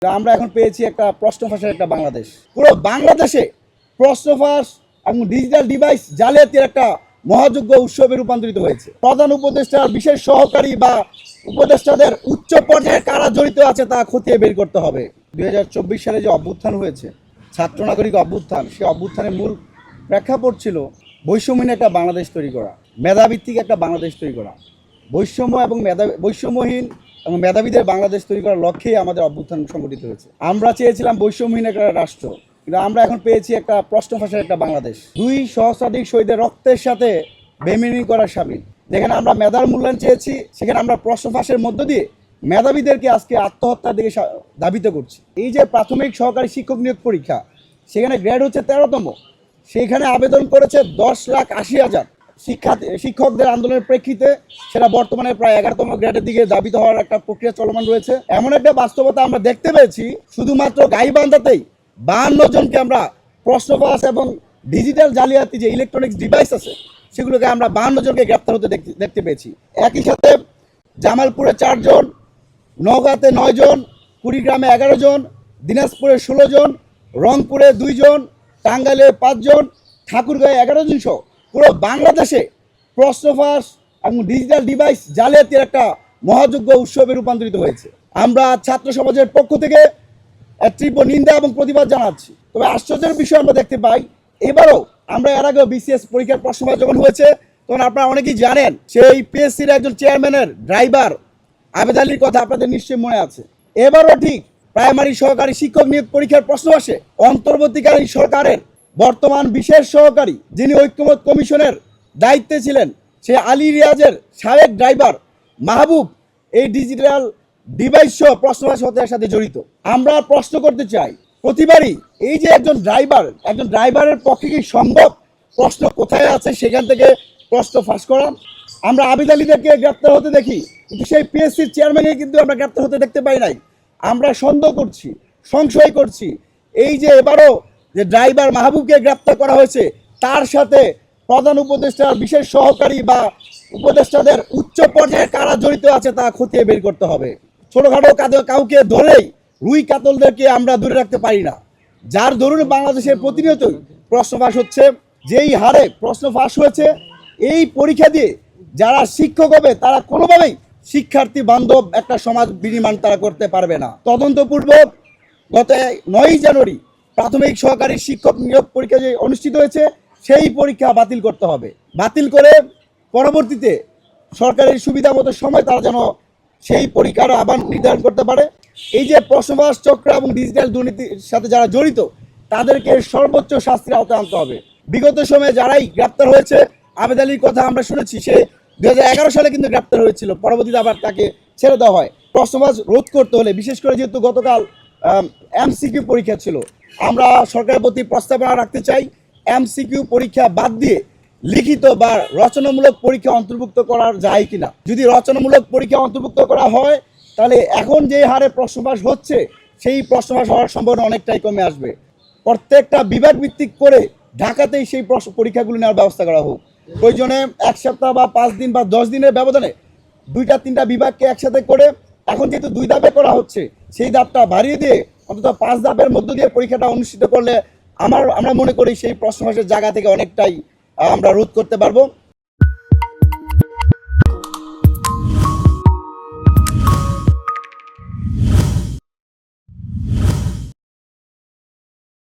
আমরা এখন পেয়েছি একটা প্রশ্ন ফাঁসের একটা বাংলাদেশ। পুরো বাংলাদেশে প্রশ্ন ফাঁস এবং ডিজিটাল ডিভাইস জালিয়াতির একটা মহাযজ্ঞ উৎসবে রূপান্তরিত হয়েছে। প্রধান উপদেষ্টার বিশেষ সহকারী বা উপদেষ্টাদের উচ্চ পর্যায়ে কারা জড়িত আছে তা খতিয়ে বের করতে হবে। 2024 সালে যে অভ্যুত্থান হয়েছে, ছাত্র নাগরিক অভ্যুত্থান, সেই অভ্যুত্থানের মূল প্রেক্ষাপট ছিল বৈষম্যহীন একটা বাংলাদেশ তৈরি করা, মেধাভিত্তিক একটা বাংলাদেশ তৈরি করা। বৈষম্যহীন এবং মেধাবীদের বাংলাদেশ তৈরি করার লক্ষ্যেই আমাদের অভ্যুত্থান সংগঠিত হয়েছে। আমরা চেয়েছিলাম বৈষম্যহীন একটা রাষ্ট্র, কিন্তু আমরা এখন পেয়েছি একটা প্রশ্ন ফাঁসের একটা বাংলাদেশ। 2 সহস্রাধিক শহীদের রক্তের সাথে বেমেনি করার সামিল। যেখানে আমরা মেধার মূল্যায়ন চেয়েছি, সেখানে আমরা প্রশ্ন ফাঁসের মধ্য দিয়ে মেধাবীদেরকে আজকে আত্মহত্যার দিকে ধাবিত করছি। এই যে প্রাথমিক সহকারী শিক্ষক নিয়োগ পরীক্ষা, সেখানে গ্রেড হচ্ছে 13তম, সেইখানে আবেদন করেছে 10,80,000 শিক্ষকদের আন্দোলনের প্রেক্ষিতে সেটা বর্তমানে প্রায় 11তম গ্রেডের দিকে ধাবিত হওয়ার একটা প্রক্রিয়া চলমান রয়েছে। এমন একটা বাস্তবতা আমরা দেখতে পেয়েছি, শুধুমাত্র গাইবান্ধাতেই 52 জনকে আমরা প্রশ্ন ফাঁস এবং ডিজিটাল জালিয়াতি যে ইলেকট্রনিক্স ডিভাইস আছে সেগুলোকে আমরা 52 জনকে গ্রেপ্তার হতে দেখতে পেয়েছি। একই সাথে জামালপুরে 4 জন, নওগাঁতে 9 জন, কুড়িগ্রামে 11 জন, দিনাজপুরে 16 জন, রংপুরে 2 জন, টাঙ্গাইলে 5 জন, ঠাকুরগাঁয়ে 11 জন সহ পুরো বাংলাদেশে প্রশ্ন ফাঁস এবং ডিজিটাল ডিভাইস জালিয়াতির একটা মহাযজ্ঞ উৎসবে রূপান্তরিত হয়েছে। আমরা ছাত্র সমাজের পক্ষ থেকে তীব্র নিন্দা এবং প্রতিবাদ জানাচ্ছি। তবে আশ্চর্যের বিষয় আমরা দেখতে পাই, এবারও আমরা এর আগেও বিসিএস পরীক্ষার প্রশ্ন ফাঁস যখন হয়েছে তখন আপনারা অনেকেই জানেন, সেই পিএসসির একজন চেয়ারম্যানের ড্রাইভার আবেদ আলীর কথা আপনাদের নিশ্চয়ই মনে আছে। এবারও ঠিক প্রাইমারি সহকারী শিক্ষক নিয়োগ পরীক্ষার প্রশ্ন আসে অন্তর্বর্তীকালীন সরকারের বর্তমান বিশেষ সহকারী যিনি ঐক্যমত কমিশনের দায়িত্বে ছিলেন, সে আলী রিয়াজের সাবেক ড্রাইভার মাহবুব এই ডিজিটাল ডিভাইস সহ প্রশ্ন ফাঁস হত্যার সাথে জড়িত। আমরা প্রশ্ন করতে চাই, প্রতিবারই এই যে একজন ড্রাইভারের পক্ষে কি সম্ভব প্রশ্ন কোথায় আছে সেখান থেকে প্রশ্ন ফাঁস করা? আমরা আবেদ আলীদেরকে গ্রেপ্তার হতে দেখি, কিন্তু সেই পিএসসির চেয়ারম্যানকে কিন্তু আমরা গ্রেপ্তার হতে দেখতে পাই নাই। আমরা সন্দেহ করছি, সংশয় করছি, এই যে এবারও যে ড্রাইভার মাহবুবকে গ্রেপ্তার করা হয়েছে, তার সাথে প্রধান উপদেষ্টার বিশেষ সহকারী বা উপদেষ্টাদের উচ্চ পর্যায়ে কারা জড়িত আছে তা খতিয়ে বের করতে হবে। ছোটখাটো কাউকে ধরেই রুই কাতলদেরকে আমরা দূরে রাখতে পারি না, যার দরুন বাংলাদেশের প্রতিনিয়তই প্রশ্ন ফাঁস হচ্ছে। যেই হারে প্রশ্ন ফাঁস হয়েছে, এই পরীক্ষা দিয়ে যারা শিক্ষক হবে তারা কোনোভাবেই শিক্ষার্থী বান্ধব একটা সমাজ বিনির্মাণ তারা করতে পারবে না। তদন্তপূর্বক গত 9 জানুয়ারি প্রাথমিক সহকারী শিক্ষক নিয়োগ পরীক্ষা যে অনুষ্ঠিত হয়েছে, সেই পরীক্ষা বাতিল করতে হবে। বাতিল করে পরবর্তীতে সরকারের সুবিধা মতো সময় তারা যেন সেই পরীক্ষার আবার নির্ধারণ করতে পারে। এই যে প্রশ্ন ফাঁস চক্র এবং ডিজিটাল দুর্নীতির সাথে যারা জড়িত, তাদেরকে সর্বোচ্চ শাস্তির আওতায় আনতে হবে। বিগত সময়ে যারাই গ্রেপ্তার হয়েছে, আবেদ আলীর কথা আমরা শুনেছি, সে 2011 সালে কিন্তু গ্রেপ্তার হয়েছিল, পরবর্তীতে আবার তাকে ছেড়ে দেওয়া হয়। প্রশ্ন ফাঁস রোধ করতে হলে, বিশেষ করে যেহেতু গতকাল এমসিকিউ পরীক্ষা ছিল, আমরা সরকারের প্রতি প্রস্তাবনা রাখতে চাই, এমসিকিউ পরীক্ষা বাদ দিয়ে লিখিত বা রচনামূলক পরীক্ষা অন্তর্ভুক্ত করা যায় কিনা। যদি রচনামূলক পরীক্ষা অন্তর্ভুক্ত করা হয়, তাহলে এখন যে হারে প্রশ্ন ফাঁস হচ্ছে, সেই প্রশ্ন ফাঁস হওয়ার সম্ভাবনা অনেকটাই কমে আসবে। প্রত্যেকটা বিভাগ ভিত্তিক করে ঢাকাতেই সেই পরীক্ষাগুলো নেওয়ার ব্যবস্থা করা হোক। প্রয়োজনে 1 সপ্তাহ বা 5 দিন বা 10 দিনের ব্যবধানে 2-3টা বিভাগকে একসাথে করে, এখন যেহেতু 2 ধাপে করা হচ্ছে, সেই ধাপটা বাড়িয়ে দিয়ে অন্তত 5 ধাপের মধ্য দিয়ে পরীক্ষাটা অনুষ্ঠিত করলে আমরা মনে করি সেই প্রশ্ন ফাঁসের জায়গা থেকে অনেকটাই আমরা রোধ করতে পারবো।